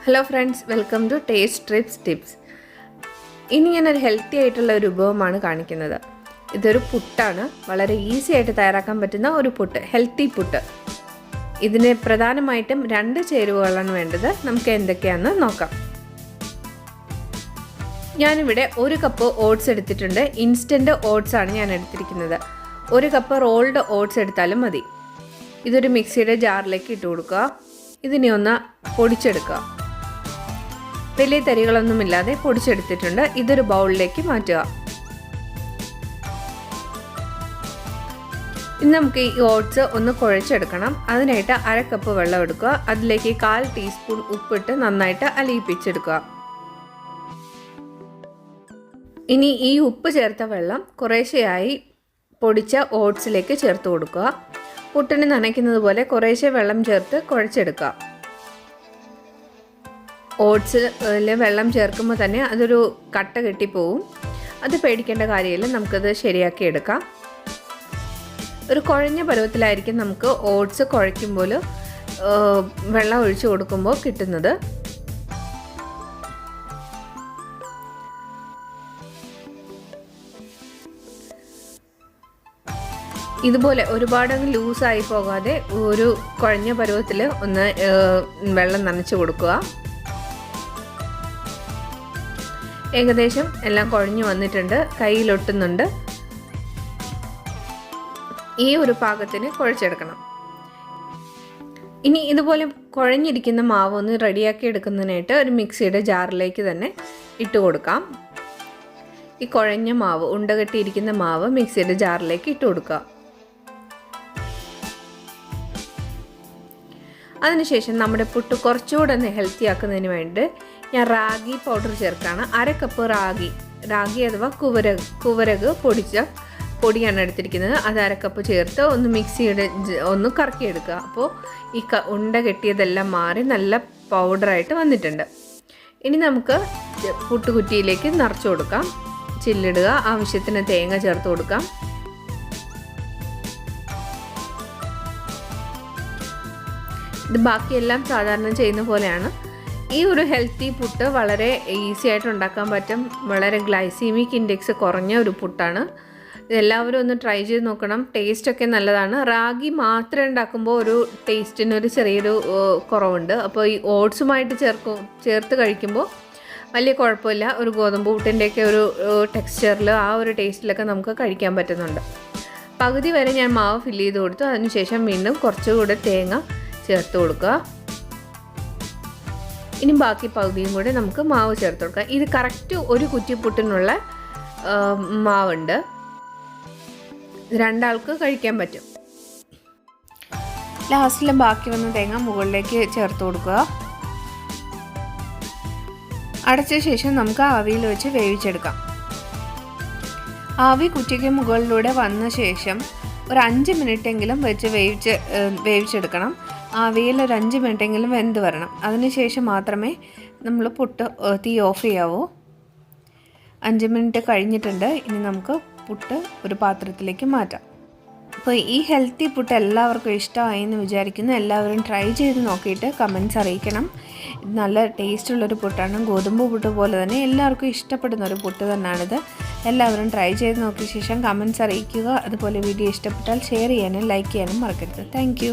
Hello friends, welcome to Taste Trips Tips. ഇനി ഞാനൊരു healthy ആയിട്ടുള്ള ഒരു വിഭവമാണ് കാണിക്കുന്നത്. ഇതൊരു പുട്ടാണ്. വളരെ ഈസി ആയിട്ട് തയ്യാറാക്കാൻ പറ്റുന്ന ഒരു പുട്ട്, ഹെൽത്തി പുട്ട്. ഇതിന് പ്രധാനമായിട്ടും 2 ചേരുവകളാണ് വേണ്ടത്. നമുക്ക് എന്തൊക്കെയാണെന്ന് നോക്കാം. ഞാനിവിടെ 1 കപ്പ് ഓട്സ് എടുത്തിട്ടുണ്ട്. ഇൻസ്റ്റൻറ്റ് ഓട്സ് ആണ് ഞാൻ എടുത്തിരിക്കുന്നത്. 1 കപ്പ് റോൾഡ് ഓട്സ് എടുത്താലും മതി. ഇതൊരു മിക്സിയുടെ ജാറിലേക്ക് ഇട്ട് കൊടുക്കുക. ഇതിനെ ഒന്ന് പൊടിച്ചെടുക്കുക. വലിയ തരികളൊന്നുമില്ലാതെ പൊടിച്ചെടുത്തിട്ടുണ്ട്. ഇതൊരു ബൗളിലേക്ക് മാറ്റുക. ഇനി നമുക്ക് ഈ ഓട്സ് ഒന്ന് കുഴച്ചെടുക്കണം. അതിനായിട്ട് 1/2 കപ്പ് വെള്ളം എടുക്കുക. അതിലേക്ക് 1/4 ടീസ്പൂൺ ഉപ്പിട്ട് നന്നായിട്ട് അലിയിപ്പിച്ചെടുക്കുക. ഇനി ഈ ഉപ്പ് ചേർത്ത വെള്ളം കുറേശ്ശെയായി പൊടിച്ച ഓട്സിലേക്ക് ചേർത്ത് കൊടുക്കുക. പുട്ടിന് നനയ്ക്കുന്നത് പോലെ കുറേശ്ശെ വെള്ളം ചേർത്ത് കുഴച്ചെടുക്കുക. ഓട്സിൽ വെള്ളം ചേർക്കുമ്പോൾ തന്നെ അതൊരു കട്ട കെട്ടിപ്പോവും. അത് പേടിക്കേണ്ട കാര്യമില്ല, നമുക്കത് ശരിയാക്കി എടുക്കാം. ഒരു കുഴഞ്ഞ പരുവത്തിലായിരിക്കും നമുക്ക് ഓട്സ് കുഴയ്ക്കുമ്പോൾ വെള്ളം ഒഴിച്ചു കൊടുക്കുമ്പോൾ കിട്ടുന്നത്. ഇതുപോലെ ഒരുപാട് ലൂസായി പോകാതെ ഒരു കുഴഞ്ഞ പരുവത്തിൽ ഒന്ന് വെള്ളം നനച്ച് കൊടുക്കുക. ഏകദേശം എല്ലാം കുഴഞ്ഞു വന്നിട്ടുണ്ട്, കയ്യിലൊട്ടുന്നുണ്ട്. ഈ ഒരു പാകത്തിന് കുഴച്ചെടുക്കണം. ഇനി ഇതുപോലെ കുഴഞ്ഞിരിക്കുന്ന മാവ് ഒന്ന് റെഡിയാക്കി എടുക്കുന്നതിനായിട്ട് ഒരു മിക്സിയുടെ ജാറിലേക്ക് തന്നെ ഇട്ട് കൊടുക്കാം. ഈ കുഴഞ്ഞ മാവ്, ഉണ്ടകെട്ടിയിരിക്കുന്ന മാവ് മിക്സിയുടെ ജാറിലേക്ക് ഇട്ട് കൊടുക്കുക. അതിനുശേഷം നമ്മുടെ പുട്ട് കുറച്ചുകൂടെ ഒന്ന് ഹെൽത്തി ആക്കുന്നതിന് വേണ്ടി ഞാൻ റാഗി പൗഡർ ചേർക്കുകയാണ്. 1/2 കപ്പ് റാഗി അഥവാ കുവരക് പൊടിച്ച പൊടിയാണ് എടുത്തിരിക്കുന്നത്. അത് 1/2 കപ്പ് ചേർത്ത് ഒന്ന് മിക്സിയുടെ ഒന്ന് കറക്കിയെടുക്കുക. അപ്പോൾ ഈ ഉണ്ട കെട്ടിയതെല്ലാം മാറി നല്ല പൗഡറായിട്ട് വന്നിട്ടുണ്ട്. ഇനി നമുക്ക് പുട്ടുകുറ്റിയിലേക്ക് നിറച്ച് കൊടുക്കാം. ചില്ലിടുക. ആവശ്യത്തിന് തേങ്ങ ചേർത്ത് കൊടുക്കാം. ഇത് ബാക്കിയെല്ലാം സാധാരണ ചെയ്യുന്ന പോലെയാണ്. ഈ ഒരു ഹെൽത്തി പുട്ട് വളരെ ഈസി ആയിട്ട് ഉണ്ടാക്കാൻ പറ്റും. വളരെ ഗ്ലൈസീമിക് ഇൻഡെക്സ് കുറഞ്ഞ ഒരു പുട്ടാണ്. ഇതെല്ലാവരും ഒന്ന് ട്രൈ ചെയ്ത് നോക്കണം. ടേസ്റ്റൊക്കെ നല്ലതാണ്. റാഗി മാത്രം ഉണ്ടാക്കുമ്പോൾ ഒരു ടേസ്റ്റിനൊരു ചെറിയൊരു കുറവുണ്ട്. അപ്പോൾ ഈ ഓട്സുമായിട്ട് ചേർത്ത് കഴിക്കുമ്പോൾ വലിയ കുഴപ്പമില്ല. ഒരു ഗോതമ്പ് പുട്ടിൻ്റെയൊക്കെ ഒരു ടെക്സ്ചറിൽ ആ ഒരു ടേസ്റ്റിലൊക്കെ നമുക്ക് കഴിക്കാൻ പറ്റുന്നുണ്ട്. പകുതി വരെ ഞാൻ മാവ് ഫില്ല് ചെയ്ത് കൊടുത്തു. അതിനുശേഷം വീണ്ടും കുറച്ചുകൂടെ തേങ്ങ ചേർത്ത് കൊടുക്കുക. ഇനി ബാക്കി പകുതിയും കൂടെ നമുക്ക് മാവ് ചേർത്ത് കൊടുക്കാം. ഇത് കറക്റ്റ് ഒരു കുറ്റിപ്പുട്ടിനുള്ള മാവുണ്ട്. 2 ആൾക്ക് കഴിക്കാൻ പറ്റും. ലാസ്റ്റിൽ ബാക്കി വന്ന തേങ്ങ മുകളിലേക്ക് ചേർത്ത് കൊടുക്കുക. അടച്ച ശേഷം നമുക്ക് ആവിയിൽ വെച്ച് വേവിച്ചെടുക്കാം. ആവി കുറ്റിക്ക് മുകളിലൂടെ വന്ന ശേഷം ഒരു 5 മിനിറ്റെങ്കിലും വെച്ച് വേവിച്ചെടുക്കണം. ആവിയിൽ ഒരു 5 മിനിറ്റെങ്കിലും വെന്ത് വരണം. അതിനുശേഷം മാത്രമേ നമ്മൾ പുട്ട് തീ ഓഫ് ചെയ്യാവൂ. 5 മിനിറ്റ് കഴിഞ്ഞിട്ടുണ്ട്. ഇനി നമുക്ക് പുട്ട് ഒരു പാത്രത്തിലേക്ക് മാറ്റാം. അപ്പോൾ ഈ ഹെൽത്തി പുട്ട് എല്ലാവർക്കും ഇഷ്ടമായി എന്ന് വിചാരിക്കുന്നു. എല്ലാവരും ട്രൈ ചെയ്ത് നോക്കിയിട്ട് കമൻറ്റ്സ് അറിയിക്കണം. ഇത് നല്ല ടേസ്റ്റുള്ളൊരു പുട്ടാണ്. ഗോതമ്പ് പുട്ട് പോലെ തന്നെ എല്ലാവർക്കും ഇഷ്ടപ്പെടുന്ന ഒരു പുട്ട് തന്നെയാണിത്. എല്ലാവരും ട്രൈ ചെയ്ത് നോക്കിയ ശേഷം കമൻറ്റ്സ് അറിയിക്കുക. അതുപോലെ വീഡിയോ ഇഷ്ടപ്പെട്ടാൽ ഷെയർ ചെയ്യാനും ലൈക്ക് ചെയ്യാനും മറക്കരുത്. താങ്ക്